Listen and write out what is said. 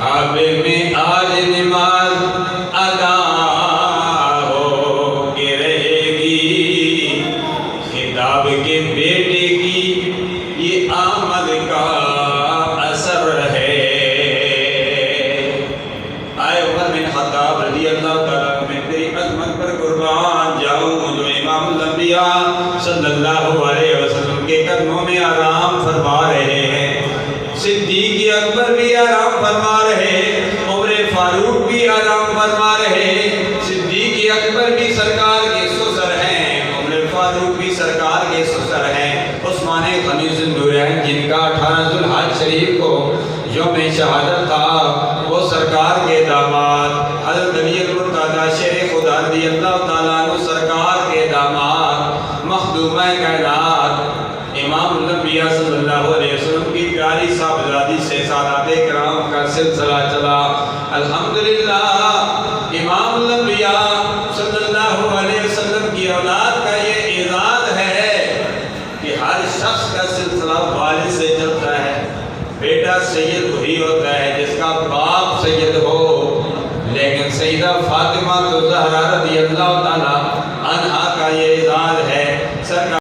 کعبے میں آج نماز ادا ہو کے رہے گی، خطاب کے بیٹے کی یہ آمد کا اثر ہے۔ آئے عمر بن خطاب رضی اللہ تعالیٰ میں تیری عظمت پر قربان جاؤں، جو امام الانبیاء صلی اللہ علیہ وسلم کے قدموں میں آرام فرما رہے ہیں، صدیق اکبر بھی آرام فرما رہے، عمر فاروق بھی آرام فرما رہے۔ صدیق اکبر بھی سرکار کے سسر ہیں، عمر فاروق بھی سرکار کے سسر ہیں۔ عثمان غنی ذوالنورین جن کا 18 ذوالحج شریف کو یوم شہادت تھا، وہ سرکار کے داماد حضرت علی المرتضیٰ شیر خدا رضی اللہ تعالیٰ عنہ سرکار کے داماد مخدومہ کائنات امام الانبیاء صلی اللہ علیہ وسلم کی پیاری صاحبزادی سے سادات کرام کا سلسلہ چلا۔ الحمدللہ امام الانبیاء صلی اللہ علیہ وسلم کی اولاد کا یہ اعزاز ہے کہ ہر شخص کا سلسلہ والد سے چلتا ہے۔ بیٹا سید وہی ہوتا ہے جس کا باپ سید ہو، لیکن سیدہ فاطمہ زہرا رضی اللہ تعالیٰ عنہا کا یہ اعزاز ہے